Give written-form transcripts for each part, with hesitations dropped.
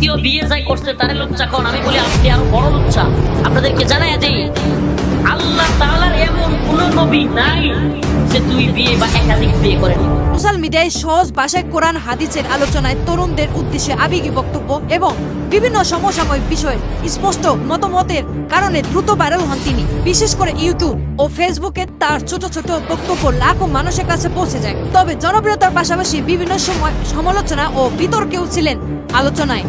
দ্বিতীয় বিয়ে যাই করছে তারে লুচ্চা কোন, আমি বলি আপনি আরো বড় লুচ্চা। আপনাদেরকে জানাই দেই, আল্লাহ তাআলার এমন কোন নবী নাই যে দুই বিয়ে বা একাধিক বিয়ে করেন। সোশ্যাল মিডিয়ায় সহজ ভাষায় কোরআন হাদিসের আলোচনায় তরুণদের উদ্দেশ্যে আবেগী বক্তব্য এবং বিভিন্ন সমসাময়িক বিষয়ে স্পষ্ট মতামতের কারণে দ্রুত ভাইরাল হন তিনি। বিশেষ করে ইউটিউব ও ফেসবুকে তার ছোট ছোট বক্তব্য লাখো মানুষের কাছে পৌঁছে যায়। তবে জনপ্রিয়তার পাশাপাশি বিভিন্ন সময় সমালোচনা ও বিতর্কেও ছিলেন আলোচনায়।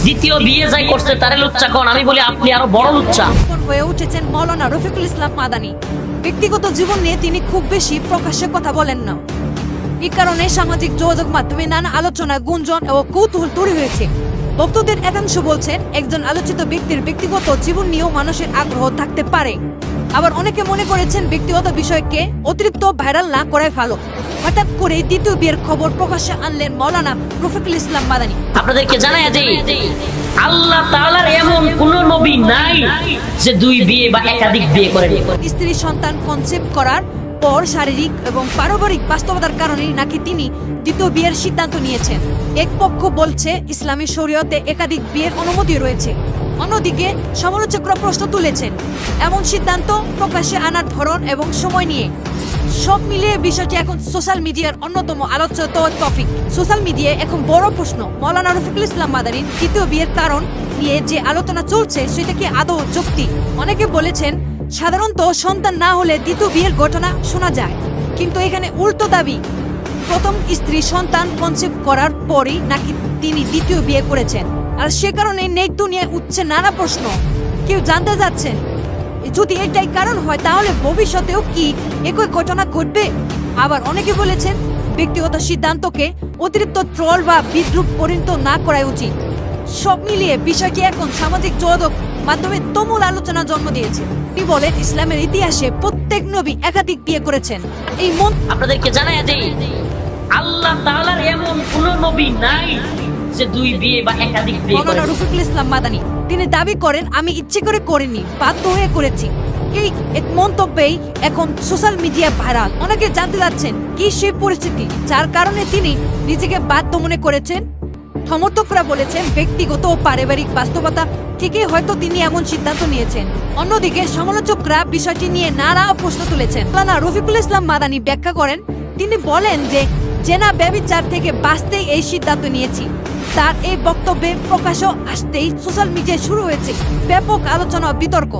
দ্বিতীয় বিয়ে যাই করছে তারে লুচ্চা কোন, আমি বলি আপনি আরো বড় লুচ্চা হয়ে উঠেছেন মাওলানা রফিকুল ইসলাম মাদানী। ব্যক্তিগত জীবন নিয়ে তিনি খুব বেশি প্রকাশ্যে কথা বলেন না। এই কারণে সামাজিক যোগাযোগ মাধ্যমে নানা আলোচনা, গুঞ্জন ও কৌতূহল তৈরি হয়েছে। ভক্তদের একাংশ বলছেন, একজন আলোচিত ব্যক্তির ব্যক্তিগত জীবন নিয়েও মানুষের আগ্রহ থাকতে পারে। আবার অনেকে মনে করেছেন ব্যক্তিগত বিষয়কে অতিরিক্ত ভাইরাল না করাই ভালো। হঠাৎ করে দ্বিতীয় বিয়ের খবর প্রকাশ্যে আনলেন মাওলানা রফিকুল ইসলাম মাদানী। আপনাদেরকে জানাই দেই, আল্লাহ তাআলার এমন কোন নবী নাই যে দুই বিয়ে বা একাধিক বিয়ে করেন। স্ত্রী সন্তান কনসেপ্ট করার পর শারীরিক এবং পারিবারিক বাস্তবতার কারণে নাকি তিনি দ্বিতীয় বিয়ের সিদ্ধান্ত নিয়েছেন। এক পক্ষ বলছে ইসলামী শরীয়তে একাধিক বিয়ের অনুমতি রয়েছে, অন্যদিকে সমালোচকরা প্রশ্ন তুলেছেন এমন সিদ্ধান্ত প্রকাশ্যে আনার ধরন এবং সময় নিয়ে। সব মিলিয়ে বিষয়টি এখন সোশ্যাল মিডিয়ার অন্যতম আলোচ্য টপিক। সোশ্যাল মিডিয়ায় এখন বড় প্রশ্ন, মাওলানা রফিকুল ইসলাম মাদানীর দ্বিতীয় বিয়ের কারণ নিয়ে যে আলোচনা চলছে সেটা কি আদৌ যৌক্তিক? অনেকে বলেছেন সাধারণত সন্তান না হলে দ্বিতীয় বিয়ের ঘটনা শোনা যায়, কিন্তু এখানে উল্টো দাবি। প্রথম স্ত্রী সন্তান কনসেপ্ট করার পরই নাকি তিনি দ্বিতীয় বিয়ে করেছেন, আর সে কারণে নেক দুনিয়ায় উঠছে নানা প্রশ্ন। কেউ জানতে যাচ্ছেন যদি এটাই কারণ হয় তাহলে ভবিষ্যতেও কি একই ঘটনা ঘটবে। আবার অনেকে বলেছেন ব্যক্তিগত সিদ্ধান্তকে অতিরিক্ত ট্রল বা বিদ্রুপ পরিণত না করাই উচিত। সব মিলিয়ে বিষয়টি এখন সামাজিক যোগাযোগ মাধ্যমে তুমুল আলোচনা জন্ম দিয়েছে। তিনি বলেন, ইসলামের ইতিহাসে প্রত্যেক নবী একাধিক বিয়ে করেছেন। এই মন আপনাদেরকে জানাই দেই, আল্লাহ তাআলার এমন কোন নবী নাই যে দুই বিয়ে বা একাধিক বিয়ে করেন। মাওলানা রফিকুল ইসলাম মাদানী তিনি দাবি করেন, আমি ইচ্ছে করে করিনি, বাধ্য হয়ে করেছি। এই এক মন্তব্যেই এখন সোশ্যাল মিডিয়া ভাইরাল। অনেকে জানতে যাচ্ছেন কি সেই পরিস্থিতি যার কারণে তিনি নিজেকে বাধ্য মনে করেছেন। সমর্থকরা বলেছেন ব্যক্তিগত ও পারিবারিক বাস্তবতা থেকেই হয়তো তিনি এমন সিদ্ধান্ত নিয়েছেন। অন্যদিকে সমালোচকরা বিষয়টি নিয়ে নানা প্রশ্ন তুলেছেন। মাওলানা রফিকুল ইসলাম মাদানী ব্যাখ্যা করেন, তিনি বলেন যে জেনা ব্যভিচার থেকে বাঁচতেই এই সিদ্ধান্ত নিয়েছি। তার এই বক্তব্যে প্রকাশ আসতেই সোশ্যাল মিডিয়ায় শুরু হয়েছে ব্যাপক আলোচনা ও বিতর্ক।